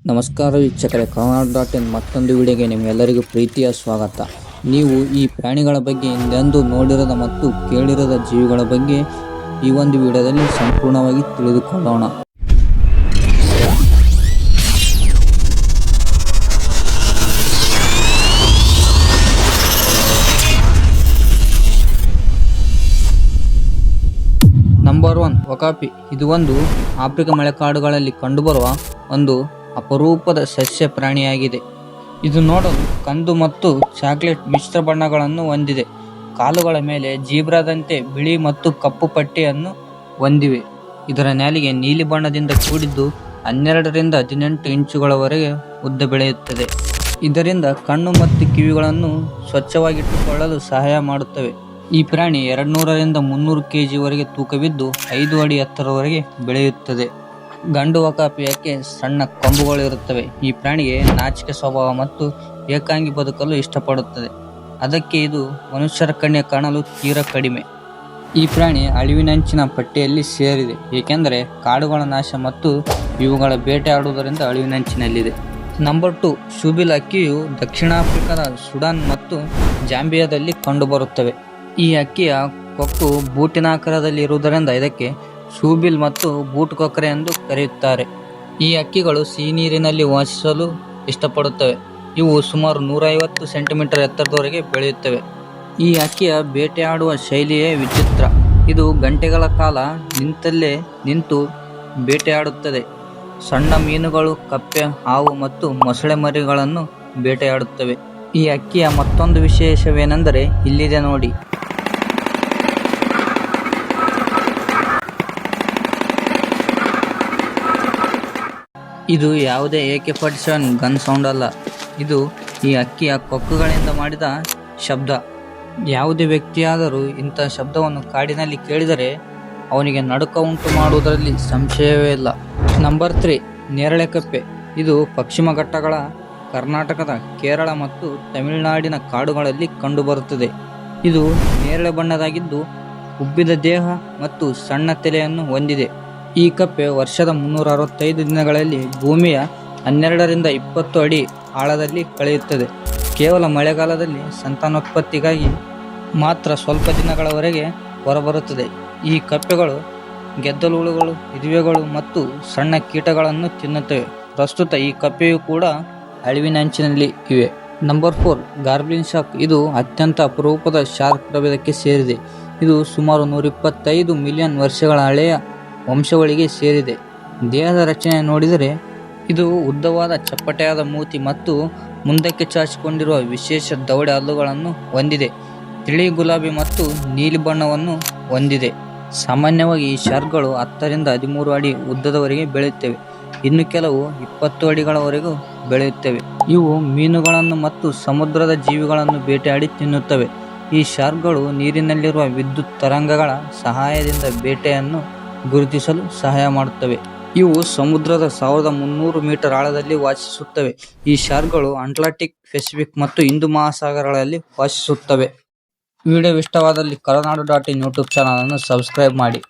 ನಮಸ್ಕಾರ ವೀಕ್ಷಕರೇ, ಕನ್ನಡ.in ಮತ್ತೊಂದು ವಿಡಿಯೋಗೆ ನಿಮ್ಮೆಲ್ಲರಿಗೂ ಪ್ರೀತಿಯ ಸ್ವಾಗತ. ನೀವು ಈ ಪ್ರಾಣಿಗಳ ಬಗ್ಗೆ ಹಿಂದೆಂದೂ ನೋಡಿರದ ಮತ್ತು ಕೇಳಿರದ ಜೀವಿಗಳ ಬಗ್ಗೆ ಈ ಒಂದು ವಿಡಿಯೋದಲ್ಲಿ ಸಂಪೂರ್ಣವಾಗಿ ತಿಳಿದುಕೊಳ್ಳೋಣ. ನಂಬರ್ 1, ಒಕಾಪಿ. ಇದು ಒಂದು ಆಫ್ರಿಕಾ ಮಳೆಕಾಡುಗಳಲ್ಲಿ ಕಂಡುಬರುವ ಒಂದು ಅಪರೂಪದ ಸಸ್ಯ ಪ್ರಾಣಿಯಾಗಿದೆ. ಇದು ನೋಡಲು ಕಂದು ಮತ್ತು ಚಾಕ್ಲೇಟ್ ಮಿಶ್ರ ಬಣ್ಣಗಳನ್ನು ಹೊಂದಿದೆ. ಕಾಲುಗಳ ಮೇಲೆ ಜೀಬ್ರಾದಂತೆ ಬಿಳಿ ಮತ್ತು ಕಪ್ಪು ಪಟ್ಟಿಯನ್ನು ಹೊಂದಿವೆ. ಇದರ ನಾಲಿಗೆ ನೀಲಿ ಬಣ್ಣದಿಂದ ಕೂಡಿದ್ದು 12 ರಿಂದ 18 ಇಂಚುಗಳವರೆಗೆ ಉದ್ದ ಬೆಳೆಯುತ್ತದೆ. ಇದರಿಂದ ಕಣ್ಣು ಮತ್ತು ಕಿವಿಗಳನ್ನು ಸ್ವಚ್ಛವಾಗಿಟ್ಟುಕೊಳ್ಳಲು ಸಹಾಯ ಮಾಡುತ್ತವೆ. ಈ ಪ್ರಾಣಿ 200 ರಿಂದ 300 kg ತೂಕವಿದ್ದು 5 ಅಡಿ ಎತ್ತರವರೆಗೆ ಬೆಳೆಯುತ್ತದೆ. ಗಂಡು ಒಕಾಪಿಯಕ್ಕೆ ಸಣ್ಣ ಕೊಂಬುಗಳಿರುತ್ತವೆ. ಈ ಪ್ರಾಣಿಗೆ ನಾಚಿಕೆ ಸ್ವಭಾವ ಮತ್ತು ಏಕಾಂಗಿ ಬದುಕಲು ಇಷ್ಟಪಡುತ್ತದೆ. ಅದಕ್ಕೆ ಇದು ಮನುಷ್ಯರ ಕಣ್ಣಿಗೆ ಕಾಣಲು ತೀರಾ ಕಡಿಮೆ. ಈ ಪ್ರಾಣಿ ಅಳಿವಿನಂಚಿನ ಪಟ್ಟಿಯಲ್ಲಿ ಸೇರಿದೆ, ಏಕೆಂದರೆ ಕಾಡುಗಳ ನಾಶ ಮತ್ತು ಇವುಗಳ ಬೇಟೆಯಾಡುವುದರಿಂದ ಅಳಿವಿನಂಚಿನಲ್ಲಿದೆ. ನಂಬರ್ 2, ಶೂಬಿಲ್ ಹಕ್ಕಿಯು ದಕ್ಷಿಣ ಆಫ್ರಿಕಾದ ಸುಡಾನ್ ಮತ್ತು ಜಾಂಬಿಯಾದಲ್ಲಿ ಕಂಡುಬರುತ್ತವೆ. ಈ ಹಕ್ಕಿಯ ಕೊಕ್ಕು ಬೂಟಿನಾಕಾರದಲ್ಲಿ ಇರುವುದರಿಂದ ಇದಕ್ಕೆ ಶೂಬಿಲ್ ಮತ್ತು ಬೂಟ್ ಕೊಕ್ಕರೆ ಎಂದು ಕರೆಯುತ್ತಾರೆ. ಈ ಹಕ್ಕಿಗಳು ಸಿಹಿ ನೀರಿನಲ್ಲಿ ವಾಸಿಸಲು ಇಷ್ಟಪಡುತ್ತವೆ. ಇವು ಸುಮಾರು 150 ಸೆಂಟಿಮೀಟರ್ ಎತ್ತರದವರೆಗೆ ಬೆಳೆಯುತ್ತವೆ. ಈ ಹಕ್ಕಿಯ ಬೇಟೆಯಾಡುವ ಶೈಲಿಯೇ ವಿಚಿತ್ರ. ಇದು ಗಂಟೆಗಳ ಕಾಲ ನಿಂತಲ್ಲೇ ನಿಂತು ಬೇಟೆಯಾಡುತ್ತದೆ. ಸಣ್ಣ ಮೀನುಗಳು, ಕಪ್ಪೆ, ಹಾವು ಮತ್ತು ಮೊಸಳೆ ಮರಿಗಳನ್ನು ಬೇಟೆಯಾಡುತ್ತವೆ. ಈ ಹಕ್ಕಿಯ ಮತ್ತೊಂದು ವಿಶೇಷವೇನೆಂದರೆ ಇಲ್ಲಿದೆ ನೋಡಿ. ಇದು ಯಾವುದೇ AK-47 ಗನ್ ಸೌಂಡ್ ಅಲ್ಲ. ಇದು ಈ ಹಕ್ಕಿಯ ಕೊಕ್ಕುಗಳಿಂದ ಮಾಡಿದ ಶಬ್ದ. ಯಾವುದೇ ವ್ಯಕ್ತಿಯಾದರೂ ಇಂಥ ಶಬ್ದವನ್ನು ಕಾಡಿನಲ್ಲಿ ಕೇಳಿದರೆ ಅವನಿಗೆ ನಡುಕ ಉಂಟು ಮಾಡುವುದರಲ್ಲಿ ಸಂಶಯವೇ ಇಲ್ಲ. ನಂಬರ್ 3, ನೇರಳೆ ಕಪ್ಪೆ. ಇದು ಪಶ್ಚಿಮ ಘಟ್ಟಗಳ ಕರ್ನಾಟಕದ, ಕೇರಳ ಮತ್ತು ತಮಿಳುನಾಡಿನ ಕಾಡುಗಳಲ್ಲಿ ಕಂಡುಬರುತ್ತದೆ. ಇದು ನೇರಳೆ ಬಣ್ಣದಾಗಿದ್ದು ಉಬ್ಬಿದ ದೇಹ ಮತ್ತು ಸಣ್ಣ ತಲೆಯನ್ನು ಹೊಂದಿದೆ. ಈ ಕಪ್ಪೆ ವರ್ಷದ 365 ದಿನಗಳಲ್ಲಿ ಭೂಮಿಯ 12 ರಿಂದ 20 ಅಡಿ ಆಳದಲ್ಲಿ ಕಳೆಯುತ್ತದೆ. ಕೇವಲ ಮಳೆಗಾಲದಲ್ಲಿ ಸಂತಾನೋತ್ಪತ್ತಿಗಾಗಿ ಮಾತ್ರ ಸ್ವಲ್ಪ ದಿನಗಳವರೆಗೆ ಹೊರಬರುತ್ತದೆ. ಈ ಕಪ್ಪೆಗಳು ಗೆದ್ದಲುಹುಳುಗಳು, ಇರುವೆಗಳು ಮತ್ತು ಸಣ್ಣ ಕೀಟಗಳನ್ನು ತಿನ್ನುತ್ತವೆ. ಪ್ರಸ್ತುತ ಈ ಕಪ್ಪೆಯು ಕೂಡ ಅಳಿವಿನಂಚಿನಲ್ಲಿ ಇವೆ. Number 4, goblin shark. ಇದು ಅತ್ಯಂತ ಅಪರೂಪದ ಶಾರ್ಕ್ ಪ್ರಭೇದಕ್ಕೆ ಸೇರಿದೆ. ಇದು ಸುಮಾರು 125 ಮಿಲಿಯನ್ ವರ್ಷಗಳ ಹಳೆಯ ವಂಶಗಳಿಗೆ ಸೇರಿದೆ. ದೇಹದ ರಚನೆ ನೋಡಿದರೆ ಇದು ಉದ್ದವಾದ ಚಪ್ಪಟೆಯಾದ ಮೂತಿ ಮತ್ತು ಮುಂದಕ್ಕೆ ಚಾಚಿಕೊಂಡಿರುವ ವಿಶೇಷ ದವಡೆ ಹಲ್ಲುಗಳನ್ನು ಹೊಂದಿದೆ. ತಿಳಿ ಗುಲಾಬಿ ಮತ್ತು ನೀಲಿ ಬಣ್ಣವನ್ನು ಹೊಂದಿದೆ. ಸಾಮಾನ್ಯವಾಗಿ ಈ ಶಾರ್ಕ್ಗಳು 10 ರಿಂದ 13 ಅಡಿ ಉದ್ದದವರೆಗೆ ಬೆಳೆಯುತ್ತವೆ. ಇನ್ನು ಕೆಲವು 20 ಅಡಿಗಳವರೆಗೂ ಬೆಳೆಯುತ್ತವೆ. ಇವು ಮೀನುಗಳನ್ನು ಮತ್ತು ಸಮುದ್ರದ ಜೀವಿಗಳನ್ನು ಬೇಟೆಯಾಡಿ ತಿನ್ನುತ್ತವೆ. ಈ ಶಾರ್ಕ್ಗಳು ನೀರಿನಲ್ಲಿರುವ ವಿದ್ಯುತ್ ತರಂಗಗಳ ಸಹಾಯದಿಂದ ಬೇಟೆಯನ್ನು ಗುರುತಿಸಲು ಸಹಾಯ ಮಾಡುತ್ತವೆ. ಇವು ಸಮುದ್ರದ 1300 ಮೀಟರ್ ಆಳದಲ್ಲಿ ವಾಸಿಸುತ್ತವೆ. ಈ ಶಾರ್ಕ್ಗಳು ಅಟ್ಲಾಂಟಿಕ್, ಪೆಸಿಫಿಕ್ ಮತ್ತು ಹಿಂದೂ ಮಹಾಸಾಗರಗಳಲ್ಲಿ ವಾಸಿಸುತ್ತವೆ. ವಿಡಿಯೋ ಇಷ್ಟವಾದಲ್ಲಿ ಕನ್ನಡ.in ಯೂಟ್ಯೂಬ್ ಚಾನಲ್ ಅನ್ನು ಸಬ್ಸ್ಕ್ರೈಬ್ ಮಾಡಿ.